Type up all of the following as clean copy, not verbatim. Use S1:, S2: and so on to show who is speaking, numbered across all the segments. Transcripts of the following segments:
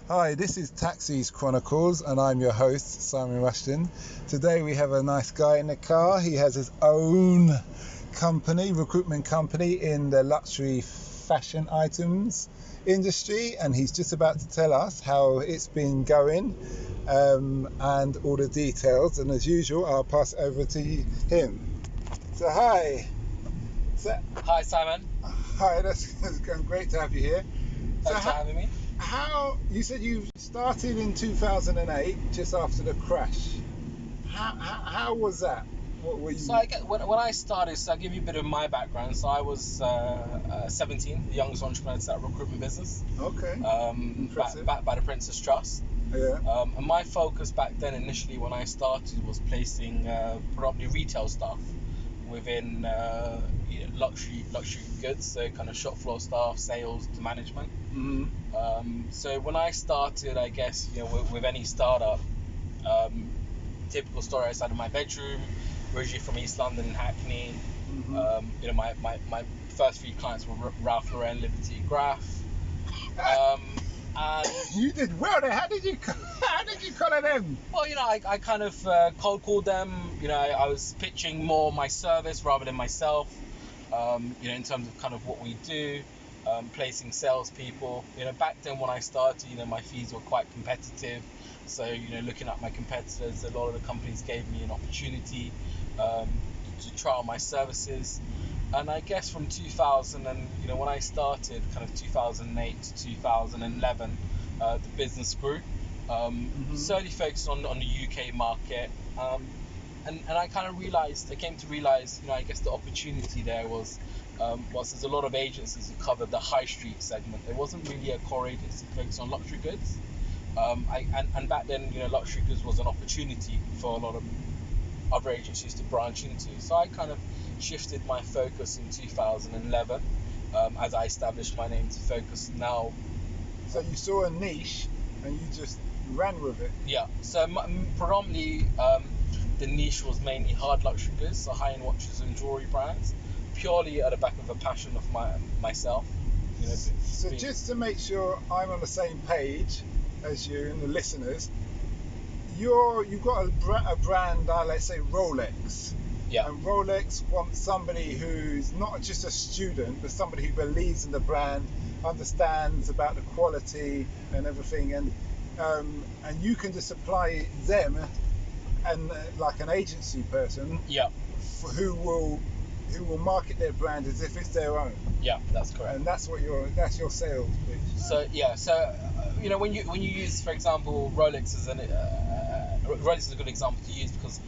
S1: Hi, this is Taxis Chronicles and I'm your host, Simon Rushton. Today we have a nice guy in the car. He has his own company, recruitment company in the luxury fashion items industry, and he's just about to tell us how it's been going and all the details. And as usual, I'll pass it over to him. So hi.
S2: Hi Simon.
S1: Hi, that's great to have you here.
S2: Thanks for having me.
S1: How you said you started in 2008, just after the crash. How was that? What were you?
S2: So when I started, so I'll give you a bit of my background. So I was 17, the youngest entrepreneur to that recruitment business.
S1: Okay.
S2: Backed by the Princess Trust.
S1: Yeah.
S2: And my focus back then, initially when I started, was placing predominantly retail staff within luxury goods, so kind of shop floor staff, sales to management.
S1: Mm-hmm.
S2: So when I started, I guess with any startup, typical story, I started in my bedroom, originally from East London, Hackney.
S1: Mm-hmm.
S2: My first few clients were Ralph Lauren, Liberty, Graph. And
S1: you did well there. How did you color them?
S2: Well, I kind of cold called them. I was pitching more my service rather than myself. In terms of kind of what we do, placing salespeople. Back then when I started, my fees were quite competitive. So, looking at my competitors, a lot of the companies gave me an opportunity to trial my services. And I guess from 2000 and, when I started, kind of 2008 to 2011, the business grew. Certainly focused on the UK market. And I kind of came to realize, I guess the opportunity there was there's a lot of agencies who covered the high street segment. There wasn't really a core agency focused on luxury goods. And back then, luxury goods was an opportunity for a lot of other agencies to branch into. So I kind of shifted my focus in 2011 as I established my name to focus now.
S1: So you saw a niche and you just ran with it.
S2: Yeah. So predominantly the niche was mainly hard luxury goods, so high-end watches and jewelry brands, purely at the back of a passion of myself.
S1: So just to make sure I'm on the same page as you and the listeners, you've got a brand, let's say Rolex.
S2: Yeah.
S1: And Rolex wants somebody who's not just a student, but somebody who believes in the brand, understands about the quality and everything, and you can just supply them and like an agency person.
S2: Yeah.
S1: Who will market their brand as if it's their own.
S2: Yeah, that's correct.
S1: And that's your sales pitch.
S2: So yeah, when you use, for example, Rolex Rolex is a good example to use because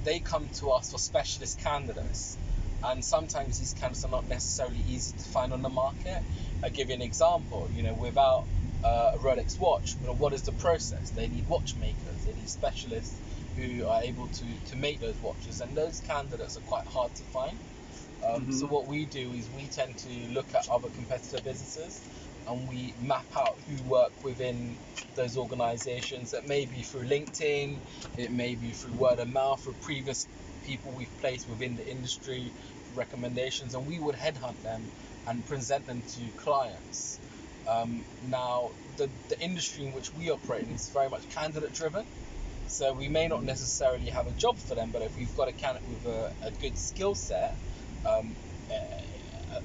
S2: they come to us for specialist candidates, and sometimes these candidates are not necessarily easy to find on the market. I'll give you an example. Without a Rolex watch, what is the process? They need watchmakers, they need specialists who are able to make those watches, and those candidates are quite hard to find. So what we do is we tend to look at other competitor businesses and we map out who work within those organizations. That may be through LinkedIn, it may be through word of mouth, through previous people we've placed within the industry, recommendations, and we would headhunt them and present them to clients. Now, the industry in which we operate in is very much candidate driven. So we may not necessarily have a job for them, but if we've got a candidate with a good skill set,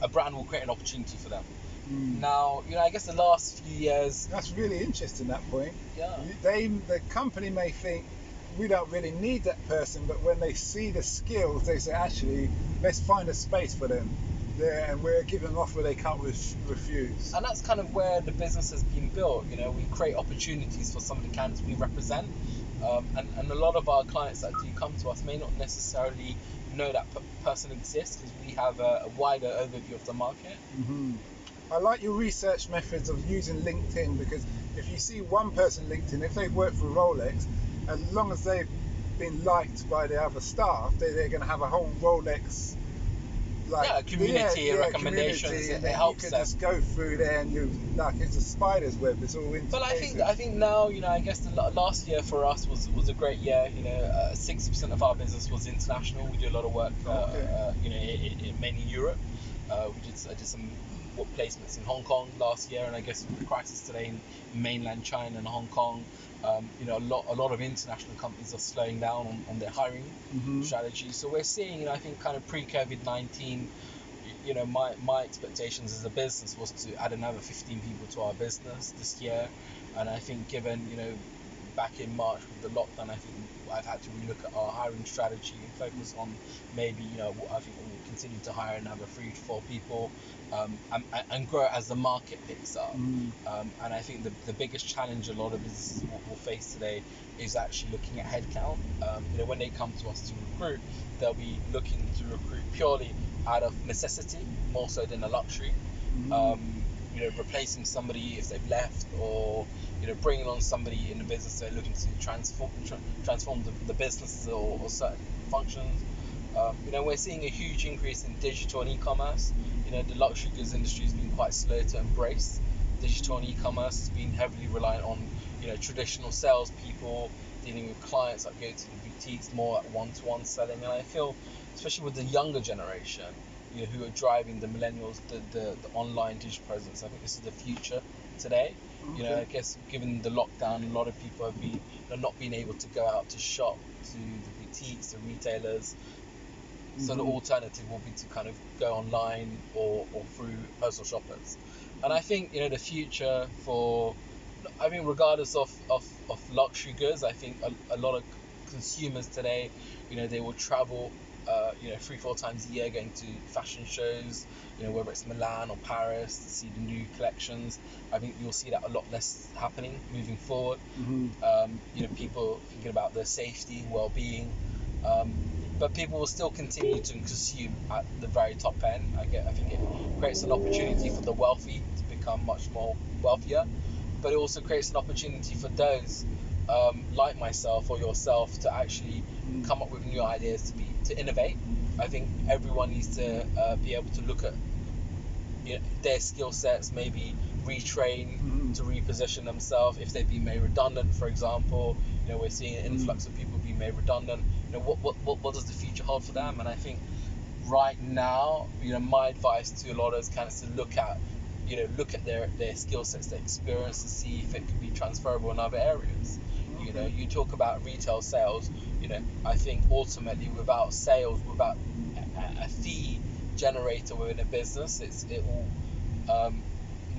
S2: a brand will create an opportunity for them. Now, I guess the last few years...
S1: That's really interesting, that point.
S2: Yeah.
S1: The company may think, we don't really need that person, but when they see the skills, they say, actually, let's find a space for them. And we're giving them off where they can't refuse.
S2: And that's kind of where the business has been built. We create opportunities for some of the candidates we represent. And a lot of our clients that do come to us may not necessarily know that person exists because we have a wider overview of the market.
S1: I like your research methods of using LinkedIn, because if you see one person LinkedIn, if they've worked for Rolex, as long as they've been liked by the other staff, they're going to have a whole Rolex
S2: community recommendations.
S1: And
S2: it helps
S1: you can
S2: them.
S1: just go through there and it's a spider's web. It's all integrated.
S2: But I think now, I guess the last year for us was a great year. 60% of our business was international. We do a lot of work, mainly in Europe. I did some what placements in Hong Kong last year, and I guess with the crisis today in mainland China and Hong Kong, a lot of international companies are slowing down on their hiring strategy. So we're seeing, I think, kind of pre-COVID-19, my expectations as a business was to add another 15 people to our business this year, and I think given back in March with the lockdown, I think I've had to relook at our hiring strategy and focus on maybe I think we'll continue to hire another 3 to 4 people, and grow as the market picks up. And I think the biggest challenge a lot of businesses will face today is actually looking at headcount. When they come to us to recruit, they'll be looking to recruit purely out of necessity more so than a luxury. Replacing somebody if they've left, or bringing on somebody in the business they're looking to transform the business or certain functions. We're seeing a huge increase in digital and e-commerce. The luxury goods industry has been quite slow to embrace digital and e-commerce. It's been heavily reliant on traditional salespeople dealing with clients that go to the boutiques, more at one-to-one selling. And I feel, especially with the younger generation, who are driving the millennials, the online digital presence, I think this is the future today.
S1: Okay.
S2: I guess given the lockdown, a lot of people have been not being able to go out to shop to the boutiques, the retailers. So the alternative will be to kind of go online or through personal shoppers. And I think the future regardless of luxury goods, I think a lot of consumers today, they will travel 3-4 times a year going to fashion shows, whether it's Milan or Paris to see the new collections. I think you'll see that a lot less happening moving forward. People thinking about their safety, well-being, but people will still continue to consume at the very top end. I think it creates an opportunity for the wealthy to become much more wealthier, but it also creates an opportunity for those like myself or yourself to actually come up with new ideas, to innovate. I think everyone needs to be able to look at their skill sets, maybe retrain to reposition themselves if they've been made redundant, for example. We're seeing an influx of people being made redundant. What does the future hold for them? And I think right now, my advice to a lot of us kind of to look at their skill sets, their experience, to see if it can be transferable in other areas. You talk about retail sales. I think ultimately without sales, without a fee generator within a business, it will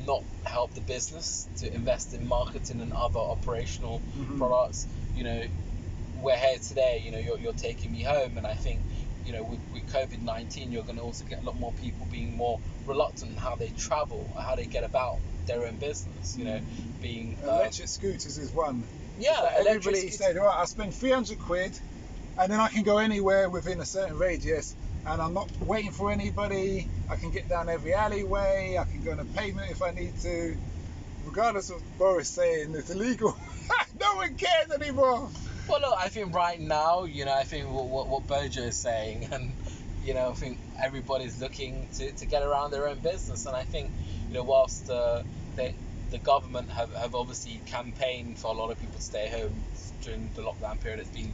S2: not help the business to invest in marketing and other operational products. We're here today, you're taking me home, and I think with COVID-19 you're going to also get a lot more people being more reluctant in how they travel, how they get about their own business. Being
S1: electric scooters is one.
S2: Everybody
S1: said, all right, I'll spend 300 quid and then I can go anywhere within a certain radius, and I'm not waiting for anybody. I can get down every alleyway, I can go on a pavement if I need to, regardless of Boris saying it's illegal. No one cares anymore.
S2: Well, look, I think right now, I think what Bojo is saying, and I think everybody's looking to get around their own business. And I think whilst the government have obviously campaigned for a lot of people to stay home during the lockdown period, it's been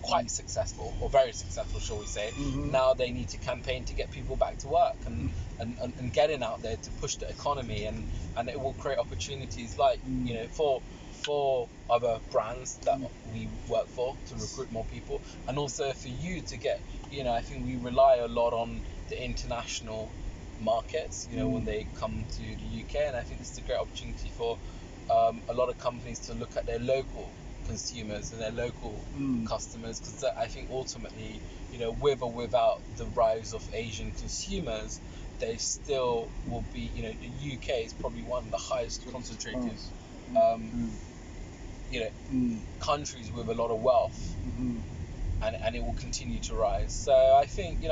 S2: quite successful, or very successful, shall we say. Now they need to campaign to get people back to work and getting out there to push the economy, and it will create opportunities like for other brands that we work for to recruit more people, and also for you to get I think we rely a lot on the international markets when they come to the UK, and I think this is a great opportunity for a lot of companies to look at their local consumers and their local customers, because I think ultimately with or without the rise of Asian consumers, they still will be the UK is probably one of the highest concentrated countries with a lot of wealth, and it will continue to rise. So I think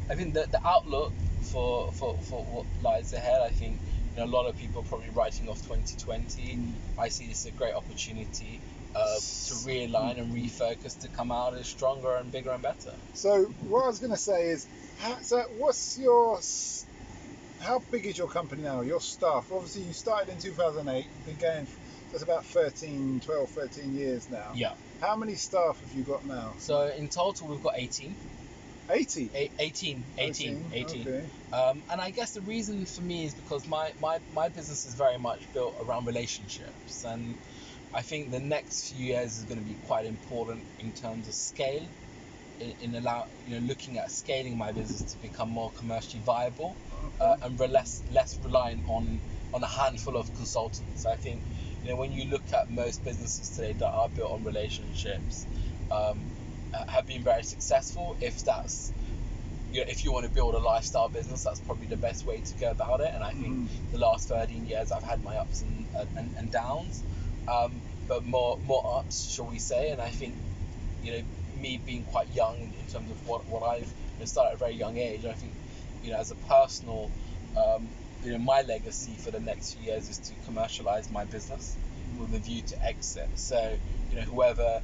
S2: I think that the outlook for what lies ahead, I think a lot of people are probably writing off 2020. I see this as a great opportunity to realign and refocus, to come out as stronger and bigger and better.
S1: So what I was going to say is, how big is your company now, your staff? Obviously you started in 2008, been going, that's about 12, 13 years now.
S2: Yeah.
S1: How many staff have you got now?
S2: So in total we've got 18.
S1: 80?
S2: 18.
S1: Okay.
S2: And I guess the reason for me is because my business is very much built around relationships, and I think the next few years is going to be quite important in terms of scale, looking at scaling my business to become more commercially viable, and less reliant on a handful of consultants. I think, when you look at most businesses today that are built on relationships, have been very successful. If you want to build a lifestyle business, that's probably the best way to go about it. And I think the last 13 years I've had my ups and downs, but more ups, shall we say. And I think, me being quite young in terms of what I've started at a very young age, I think, as a personal, my legacy for the next few years is to commercialize my business with a view to exit. So, whether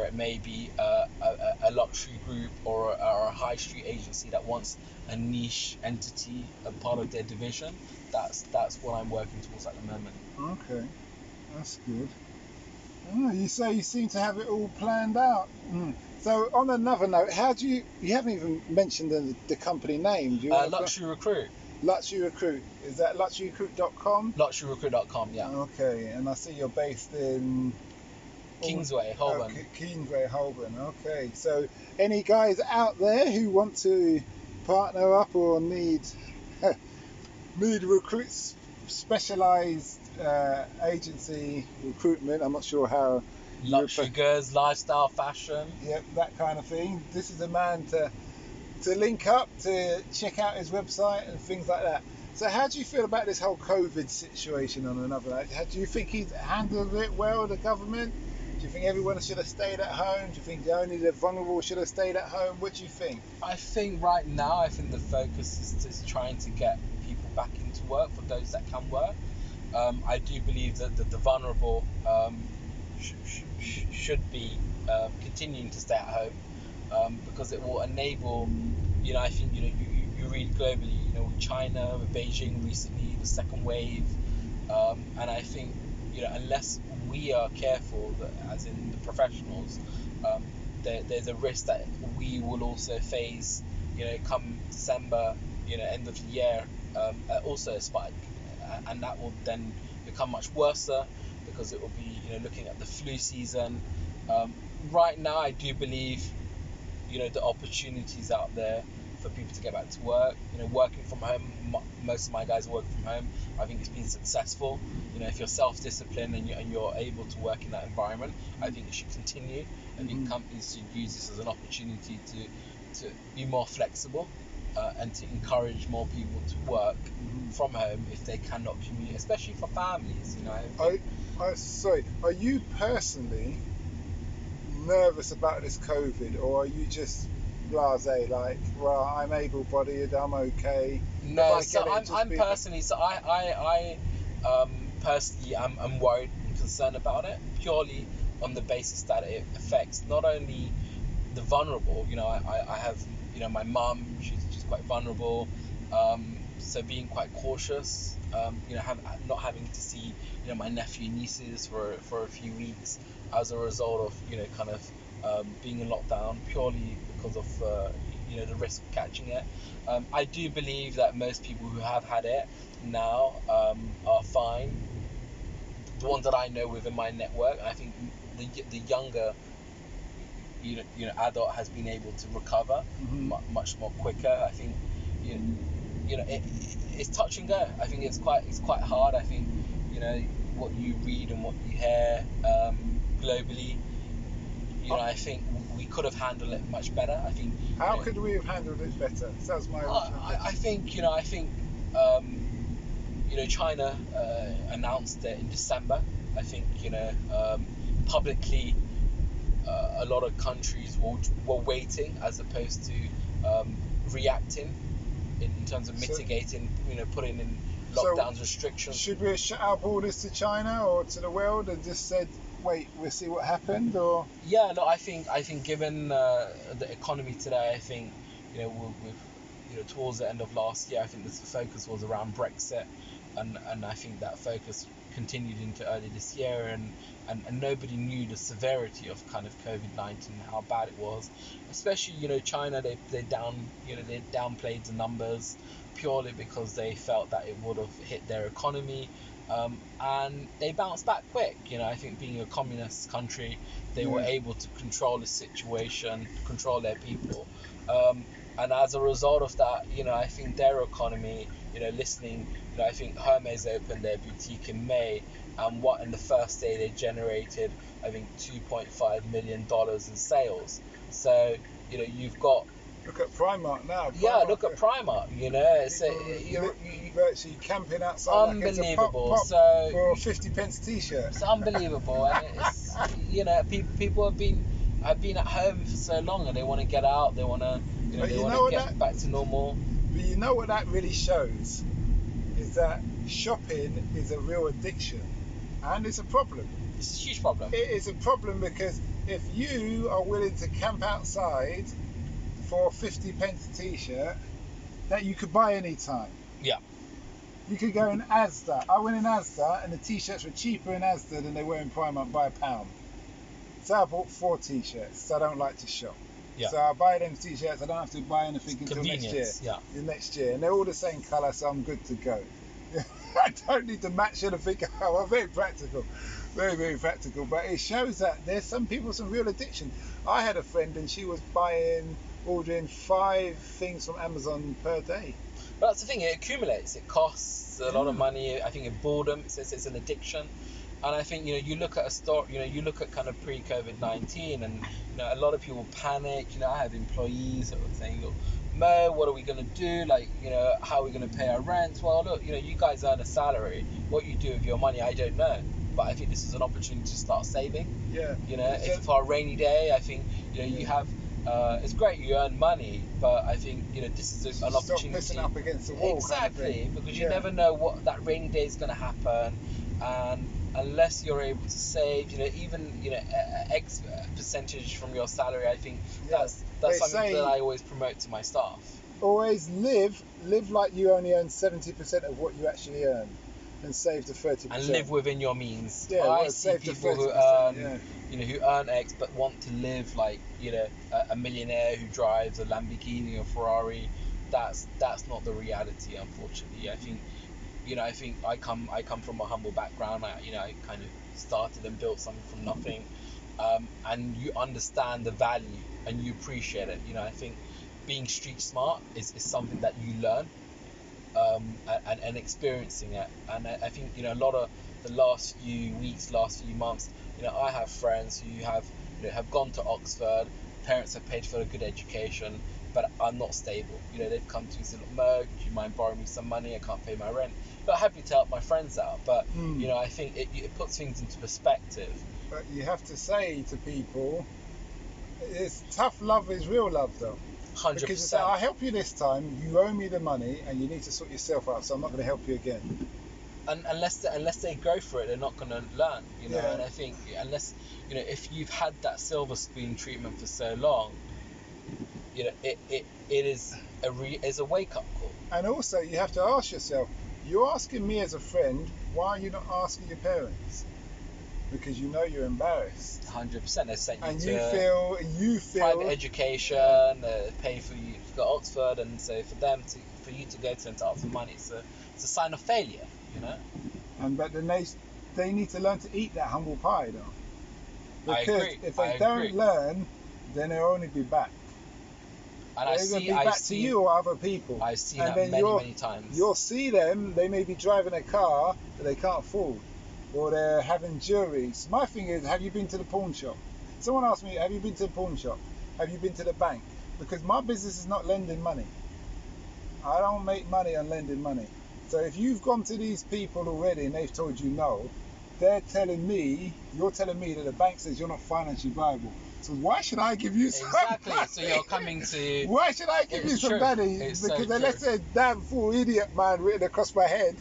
S2: it may be a luxury group or a high street agency that wants a niche entity, a part of their division, that's what I'm working towards at the moment.
S1: Okay, that's good. You say you seem to have it all planned out. So on another note, how do you haven't even mentioned the company name. Do you
S2: Luxury Recruit.
S1: Luxury Recruit. Is that luxuryrecruit.com?
S2: Luxuryrecruit.com, yeah.
S1: Okay, and I see you're based in
S2: Kingsway, Holborn.
S1: Kingsway, Holborn. Okay, so any guys out there who want to partner up or need recruits, specialised agency recruitment, I'm not sure how.
S2: Luxury goods, lifestyle, fashion.
S1: Yep, that kind of thing. This is a man to link up, to check out his website and things like that. So how do you feel about this whole COVID situation on another note? Do you think he's handled it well, the government? Do you think everyone should have stayed at home? Do you think only the vulnerable should have stayed at home? What do you think?
S2: I think right now, the focus is trying to get people back into work for those that can work. I do believe that the vulnerable should be continuing to stay at home, because it will enable, I think, you read globally, with China, with Beijing recently, the second wave, and I think, unless we are careful, as in the professionals, there's a risk that we will also face, come December, end of the year, also a spike, and that will then become much worse, because it will be, looking at the flu season. Right now, I do believe, the opportunities out there for people to get back to work. Working from home, most of my guys work from home. I think it's been successful. If you're self-disciplined and you're able to work in that environment, I think it should continue. I think companies should use this as an opportunity to be more flexible, and to encourage more people to work from home if they cannot commute, especially for families.
S1: Sorry, are you personally nervous about this COVID, or are you just blasé, like, well, I'm able-bodied, I'm okay?
S2: No, so I'm personally, so I personally, I'm worried and concerned about it, purely on the basis that it affects not only the vulnerable. I have, my mum, she's quite vulnerable, so being quite cautious, not having to see, my nephew and nieces for a few weeks as a result of, being in lockdown, purely because of, the risk of catching it. I do believe that most people who have had it now are fine. The ones that I know within my network, I think the younger, adult has been able to recover much more quicker. I think, it's touch and go. I think it's quite hard. I think, what you read and what you hear globally, I think we could have handled it much better. I think.
S1: How could we have handled it better? That's my original question.
S2: I think, China announced it in December. I think, publicly, a lot of countries were waiting as opposed to reacting in terms of mitigating, putting in lockdowns, restrictions.
S1: Should we have shut our borders to China or to the world and just said, wait, we'll see what happened? Or
S2: yeah, no, I think given the economy today, I think, with towards the end of last year, I think the focus was around Brexit, and I think that focus continued into early this year, and nobody knew the severity of kind of COVID-19, how bad it was. Especially, China, they downplayed the numbers purely because they felt that it would have hit their economy, and they bounced back quick. I think being a communist country, they were able to control the situation, control their people, and as a result of that, I think their economy, I think Hermes opened their boutique in May, and in the first day they generated, I think, $2.5 million in sales. So, you've got.
S1: Look at Primark now.
S2: Look at Primark. You're
S1: virtually camping outside
S2: unbelievable.
S1: Like it's a pop for a 50p t-shirt.
S2: It's unbelievable, and it's people have been at home for so long, and they want to get out. They want to get back to normal.
S1: But you know what that really shows is that shopping is a real addiction, and it's a problem.
S2: It's a huge problem.
S1: It is a problem because if you are willing to camp outside for a 50p t-shirt that you could buy any time.
S2: Yeah.
S1: You could go in Asda. I went in Asda and the t-shirts were cheaper in Asda than they were in Primark by £1. So I bought 4 t-shirts. So I don't like to shop.
S2: Yeah.
S1: So I buy them t-shirts. I don't have to buy anything until next year.
S2: Yeah.
S1: The next year, and they're all the same colour, so I'm good to go. I don't need to match anything. I'm very practical. Very, very practical. But it shows that there's some people, some real addiction. I had a friend and she was ordering 5 things from Amazon per day.
S2: But that's the thing, it accumulates. It costs a lot of money. I think it's boredom. It's an addiction. And I think, you look at a store, you look at kind of pre-COVID-19, and, a lot of people panic. I have employees that were saying, look, Mo, what are we going to do? Like, how are we going to pay our rent? Well, look, you guys earn a salary. What you do with your money, I don't know. But I think this is an opportunity to start saving.
S1: Yeah.
S2: If for a rainy day, I think, you have, it's great you earn money, but I think, this is an opportunity.
S1: Stop pissing up against the wall.
S2: Exactly,
S1: kind of
S2: because you never know what that rainy day is going to happen. And unless you're able to save, even X percentage from your salary, I think that's something that I always promote to my staff.
S1: Always live like you only earn 70% of what you actually earn, and save the 30%.
S2: And live within your means.
S1: Yeah,
S2: I see people who earn, who earn X but want to live like a millionaire who drives a Lamborghini or Ferrari. That's not the reality, unfortunately. I think. I think I come from a humble background. I kind of started and built something from nothing, and you understand the value and you appreciate it. I think being street smart is something that you learn, and experiencing it. And I think a lot of the last few weeks, last few months, I have friends who have gone to Oxford. Parents have paid for a good education, but I'm not stable. They've come to me and said, look, Mo, do you mind borrowing me some money? I can't pay my rent. But I'm happy to help my friends out. But, I think it puts things into perspective.
S1: But you have to say to people, it's tough love is real love, though.
S2: 100%.
S1: Because you say, I'll help you this time, you owe me the money, and you need to sort yourself out, so I'm not going to help you again.
S2: And unless they go for it, they're not going to learn,
S1: Yeah.
S2: And I think unless, if you've had that silver spoon treatment for so long, it is a wake-up call.
S1: And also, you have to ask yourself, you're asking me as a friend, why are you not asking your parents? Because you're embarrassed.
S2: 100%. They sent you
S1: and
S2: to
S1: you feel
S2: private education, pay for you to go to Oxford, and so for you to go to them to ask for money, it's a sign of failure,
S1: But then they need to learn to eat that humble pie, though. Because
S2: I agree.
S1: if they don't learn, then they'll only be back.
S2: And
S1: they're going to be back to you or other people.
S2: I've seen
S1: and
S2: that
S1: then
S2: many times.
S1: You'll see them, they may be driving a car that they can't afford, or they're having jewelry. So my thing is, have you been to the pawn shop? Someone asked me, have you been to the pawn shop? Have you been to the bank? Because my business is not lending money. I don't make money on lending money. So if you've gone to these people already and they've told you no, you're telling me that the bank says you're not financially viable. So why should I give you some
S2: Exactly.
S1: money?
S2: So you're coming to.
S1: Why should I give you some money?
S2: It's
S1: because
S2: so
S1: unless there's a damn fool idiot man written across my head,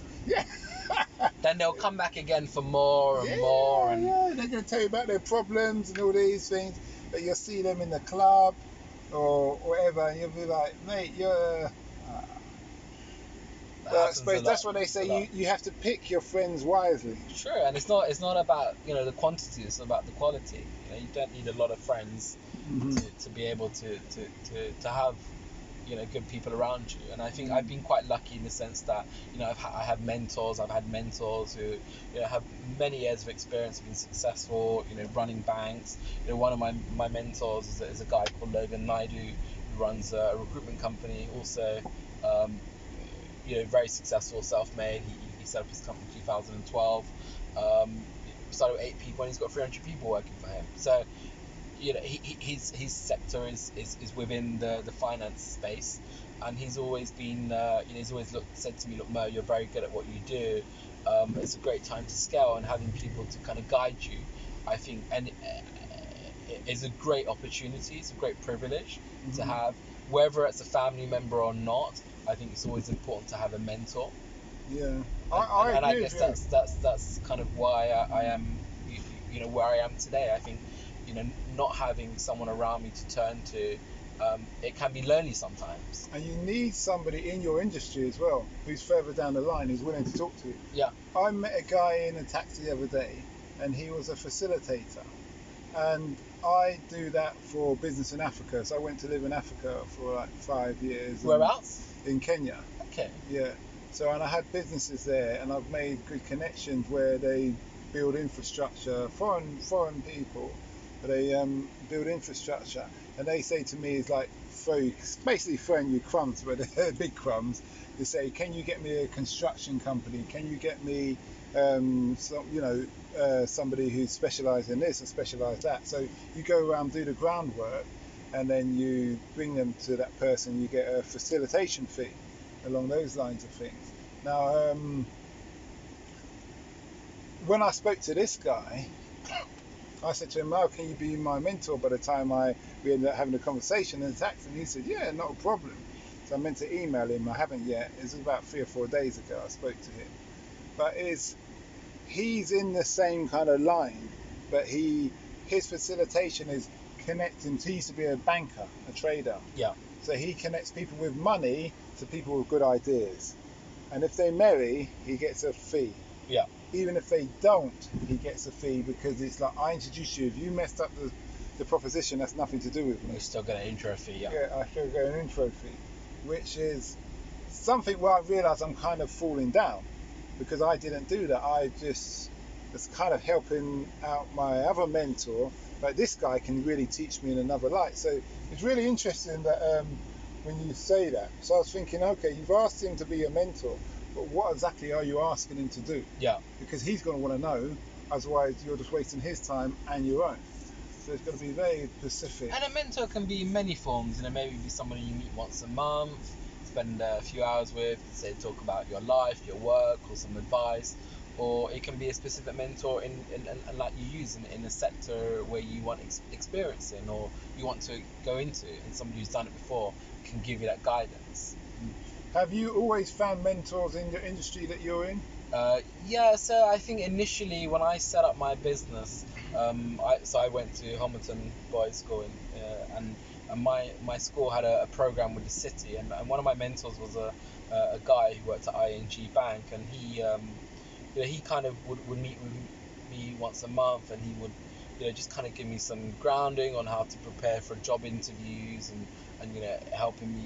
S2: then they'll come back again for more and more. And
S1: they're going to tell you about their problems and all these things. But you'll see them in the club or whatever, and you'll be like, mate, you're. Well, I
S2: happens a
S1: suppose
S2: lot.
S1: that's what they
S2: A lot.
S1: say. You have to pick your friends wisely.
S2: Sure, and it's not about the quantity. It's about the quality. You don't need a lot of friends to be able to have good people around you. And I think I've been quite lucky in the sense that I have mentors. I've had mentors who have many years of experience, have been successful, running banks. One of my mentors is a guy called Logan Naidu, who runs a recruitment company. Also, very successful, self-made. He set up his company in 2012. Started with 8 people, and he's got 300 people working for him. So his sector is within the finance space, and he's always been he's always said to me, look, Mo, you're very good at what you do. It's a great time to scale, and having people to kind of guide you, I think, and it is a great opportunity. It's a great privilege to have, whether it's a family member or not. I think it's always important to have a mentor.
S1: Yeah,
S2: I
S1: agree
S2: guess
S1: with
S2: that's kind of why I am where I am today. I think not having someone around me to turn to, it can be lonely sometimes.
S1: And you need somebody in your industry as well who's further down the line, who's willing to talk to you.
S2: Yeah.
S1: I met a guy in a taxi the other day, and he was a facilitator, and I do that for business in Africa. So I went to live in Africa for like 5 years.
S2: Whereabouts?
S1: In Kenya.
S2: Okay.
S1: Yeah. So, and I had businesses there, and I've made good connections where they build infrastructure, foreign people, but they build infrastructure, and they say to me, it's like basically throwing you crumbs, but they're big crumbs. They say, can you get me a construction company? Can you get me somebody who's specialised in this and specialised that? So you go around, do the groundwork, and then you bring them to that person. You get a facilitation fee along those lines of things. Now, when I spoke to this guy, I said to him, "Oh, can you be my mentor?" By the time we ended up having a conversation in the taxi, and he said, "Yeah, not a problem." So I meant to email him. I haven't yet. It was about 3 or 4 days ago I spoke to him. But he's in the same kind of line, but his facilitation is connecting. He used to be a banker, a trader.
S2: Yeah.
S1: So he connects people with money to people with good ideas. And if they marry, he gets a fee.
S2: Yeah.
S1: Even if they don't, he gets a fee, because it's like, I introduced you. If you messed up the proposition, that's nothing to do with me.
S2: You still get an intro fee, yeah.
S1: Yeah, I still get an intro fee, which is something where I realise I'm kind of falling down, because I didn't do that. I just was kind of helping out my other mentor, but this guy can really teach me in another light. So it's really interesting that when you say that. So I was thinking, okay, you've asked him to be a mentor, but what exactly are you asking him to do?
S2: Yeah.
S1: Because he's going to want to know, otherwise you're just wasting his time and your own. So it's going to be very specific.
S2: And a mentor can be in many forms. Maybe be somebody you meet once a month, spend a few hours with, say, talk about your life, your work, or some advice. Or it can be a specific mentor in like you use in a sector where you want experience in, or you want to go into, and somebody who's done it before can give you that guidance.
S1: Have you always found mentors in your industry that you're in?
S2: Yeah, so I think initially when I set up my business, I went to Homerton Boys School, and my school had a program with the city, and one of my mentors was a guy who worked at ING Bank, and he kind of would meet with me once a month, and he would just kind of give me some grounding on how to prepare for job interviews, and helping me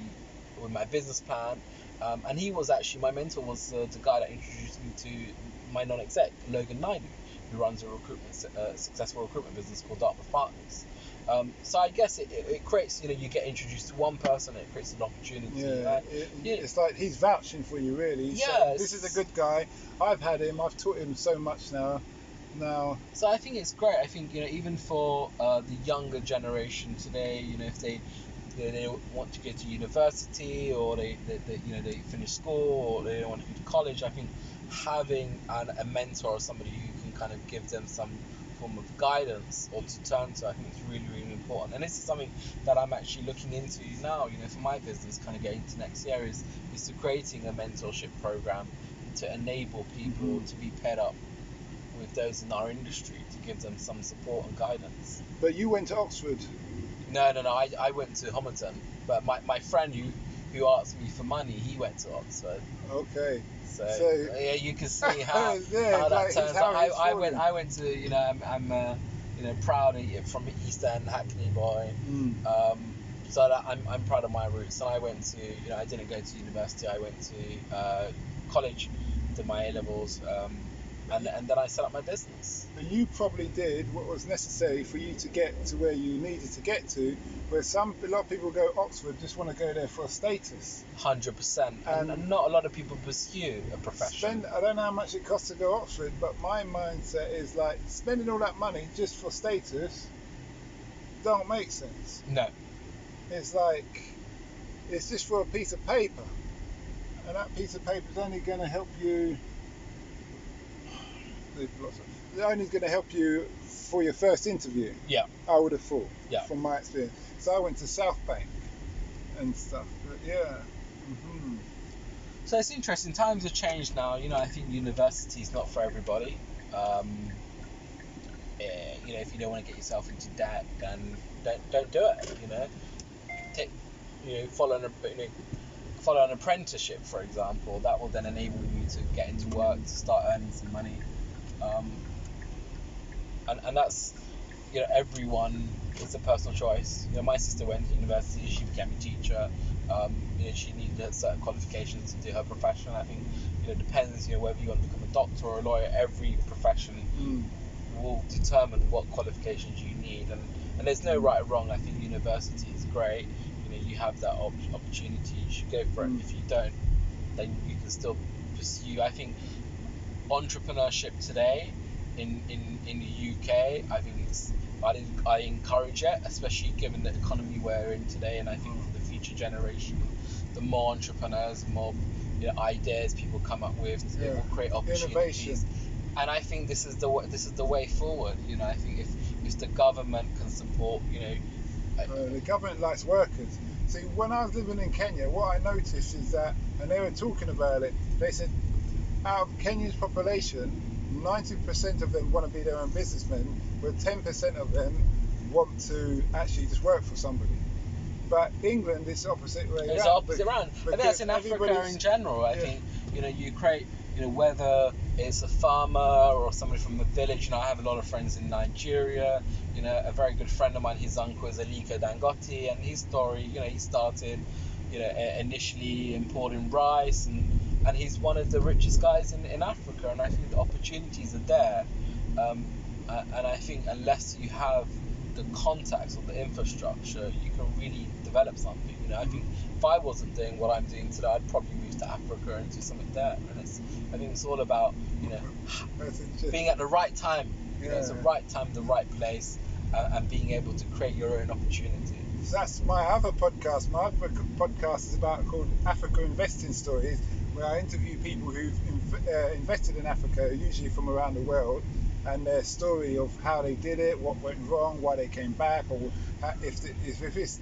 S2: with my business plan. And he was actually, my mentor was the guy that introduced me to my non-exec, Logan Naidu, who runs a successful recruitment business called Dartmouth Partners. So I guess it creates, you get introduced to one person, it creates an opportunity.
S1: Yeah, it's like he's vouching for you, really. He's saying, this is a good guy. I've had him. I've taught him so much now.
S2: So I think it's great. I think even for the younger generation today, if they want to go to university, or they finish school, or they don't want to go to college, I think having a mentor or somebody who can kind of give them some form of guidance or to turn to, I think it's really, really important. And this is something that I'm actually looking into now, for my business, kind of getting into next year, is to creating a mentorship program to enable people to be paired up with those in our industry, to give them some support and guidance.
S1: But you went to Oxford?
S2: No, I went to Homerton, but my friend who asked me for money, he went to Oxford.
S1: Okay.
S2: So yeah, you can see how
S1: yeah,
S2: how that
S1: like
S2: turns
S1: how
S2: out.
S1: it's
S2: I
S1: falling.
S2: went to, you know, I'm proud of, from East End, Hackney boy. So that I'm proud of my roots. And I went to, you know, I didn't go to university. I went to college, did my A levels, and then I set up my business.
S1: But you probably did what was necessary for you to get to where you needed to get to, where a lot of people go Oxford just want to go there for status.
S2: 100%. And not a lot of people pursue a profession.
S1: I don't know how much it costs to go Oxford, but my mindset is like spending all that money just for status don't make sense.
S2: No.
S1: It's like, it's just for a piece of paper, and that piece of paper is only going to help you. It's only going to help you for your first interview.
S2: Yeah.
S1: I would have thought.
S2: Yeah.
S1: From my experience. So I went to South Bank and stuff. But yeah.
S2: So it's interesting. Times have changed now. You know, I think university is not for everybody. You know, if you don't want to get yourself into debt, then don't do it. You know, follow an apprenticeship, for example. That will then enable you to get into work, to start earning some money. And that's, you know, everyone, it's a personal choice. You know, my sister went to university, she became a teacher. You know, she needed certain qualifications to do her profession. I think, you know, it depends, you know, whether you want to become a doctor or a lawyer. Every profession will determine what qualifications you need, and there's no right or wrong. I think university is great. You know, you have that opportunity, you should go for it. If you don't, then you can still pursue. I think entrepreneurship today in the UK, I think I encourage it, especially given the economy we're in today. And I think for the future generation, the more entrepreneurs, the more, you know, ideas people come up with, it will create opportunities.
S1: Innovation.
S2: And I think this is the way forward. You know, I think if the government can support, you know,
S1: the government likes workers. See, when I was living in Kenya, what I noticed is that, and they were talking about it, they said out of Kenya's population, 90% of them want to be their own businessmen, but 10% of them want to actually just work for somebody. But England is the opposite way around.
S2: It's the opposite around. I think that's in Africa in general. I think, you know, you create, you know, whether it's a farmer or somebody from the village. You know, I have a lot of friends in Nigeria. You know, a very good friend of mine, his uncle is Aliko Dangote, and his story, you know, he started, you know, initially importing rice, and he's one of the richest guys in Africa. And I think the opportunities are there. And I think unless you have the contacts or the infrastructure, you can really develop something. You know, I think if I wasn't doing what I'm doing today, I'd probably move to Africa and do something there. And I think it's all about, you know, being at the right time. You know, it's the right time, the right place, and being able to create your own opportunity.
S1: That's my other podcast. My other podcast is called Africa Investing Stories, where I interview people who've invested in Africa, usually from around the world, and their story of how they did it, what went wrong, why they came back, or if it's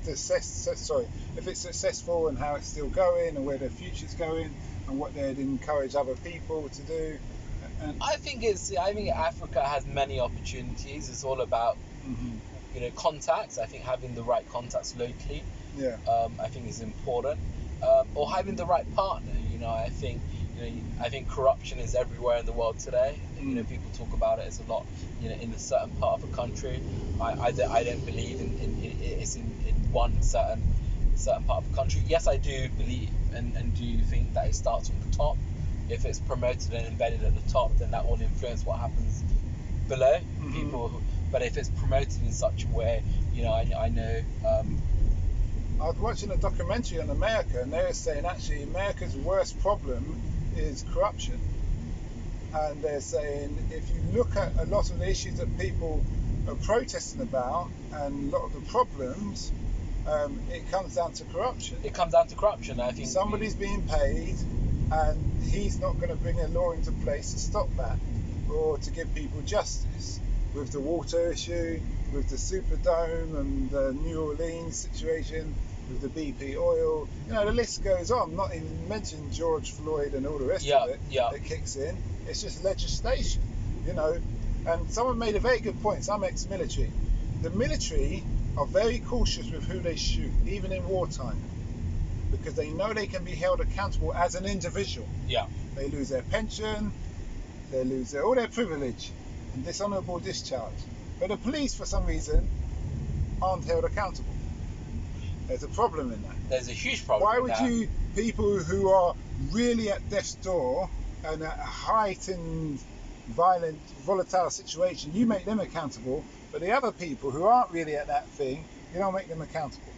S1: successful and how it's still going, and where the future's going, and what they'd encourage other people to do. And
S2: I think Africa has many opportunities. It's all about you know, contacts. I think having the right contacts locally, I think is important, or having the right partner. You know, I think corruption is everywhere in the world today. You know, people talk about it as a lot, you know, in a certain part of a country. I don't believe it's in one certain part of the country. Yes, I do believe and do think that it starts from the top. If it's promoted and embedded at the top, then that will influence what happens below. But if it's promoted in such a way, you know, I know.
S1: I was watching a documentary on America, and they were saying actually America's worst problem is corruption. And they're saying if you look at a lot of the issues that people are protesting about and a lot of the problems, it comes down to corruption.
S2: I think
S1: somebody's being paid, and he's not going to bring a law into place to stop that or to give people justice. With the water issue, with the Superdome and the New Orleans situation, with the BP oil, you know, the list goes on. Not even mention George Floyd and all the rest of it that kicks in. It's just legislation, you know. And someone made a very good point. Some ex-military. The military are very cautious with who they shoot, even in wartime. because they know they can be held accountable as an individual.
S2: Yeah.
S1: They lose their pension, they lose all their privilege and dishonourable discharge. But the police, for some reason, aren't held accountable. There's a problem in that.
S2: There's a huge problem.
S1: Why would you, people who are really at death's door and at a heightened, violent, volatile situation, you make them accountable, but the other people who aren't really at that thing, you don't make them accountable.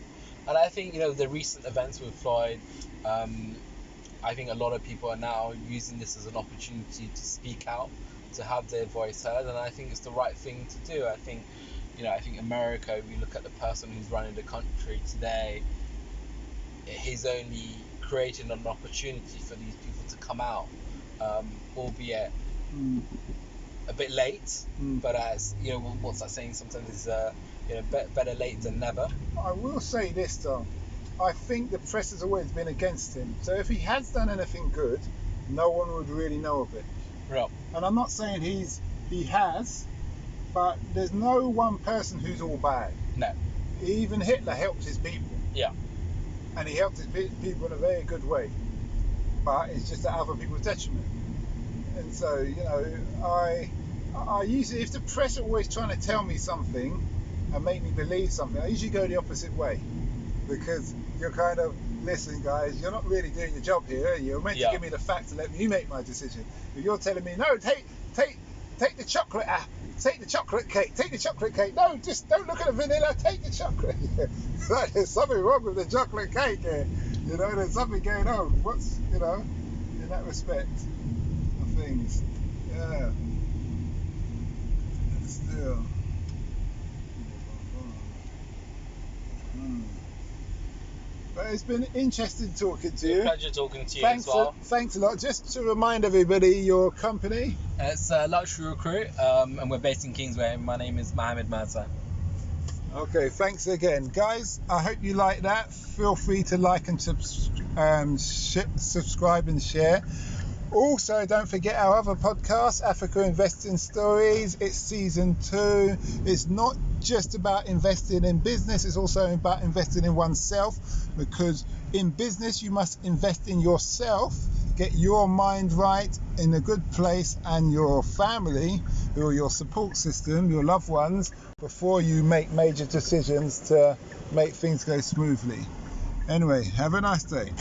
S2: And I think, the recent events with Floyd, I think a lot of people are now using this as an opportunity to speak out, to have their voice heard, and I think it's the right thing to do. I think, I think America, we look at the person who's running the country today, he's only creating an opportunity for these people to come out, albeit a bit late, but as what's that saying? Sometimes is better late than never.
S1: I will say this though, I think the press has always been against him. So if he has done anything good, no one would really know of it.
S2: Right.
S1: And I'm not saying he has, but there's no one person who's all bad.
S2: No.
S1: Even Hitler helped his people.
S2: Yeah.
S1: And he helped his people in a very good way. But it's just at other people's detriment. And so, I usually, if the press are always trying to tell me something and make me believe something, I usually go the opposite way. Because you're kind of, listen guys, you're not really doing your job here. You're meant to give me the facts and let me make my decision. But you're telling me, no, take the chocolate take the chocolate cake. No, just don't look at the vanilla, take the chocolate. Like, there's something wrong with the chocolate cake here. There's something going on. What's, in that respect of things. Yeah. Still. But it's been interesting talking to you.
S2: Pleasure talking to you as well.
S1: Thanks a lot. Just to remind everybody, your company?
S2: It's Luxury Recruit, and we're based in Kingsway. My name is Mohammed Mirza.
S1: Okay, thanks again. Guys, I hope you like that. Feel free to like and subscribe and share. Also, don't forget our other podcast, Africa Investing Stories. It's season 2. It's not just about investing in business, it's also about investing in oneself, because in business you must invest in yourself, get your mind right, in a good place, and your family, or your support system, your loved ones, before you make major decisions to make things go smoothly. Anyway, have a nice day.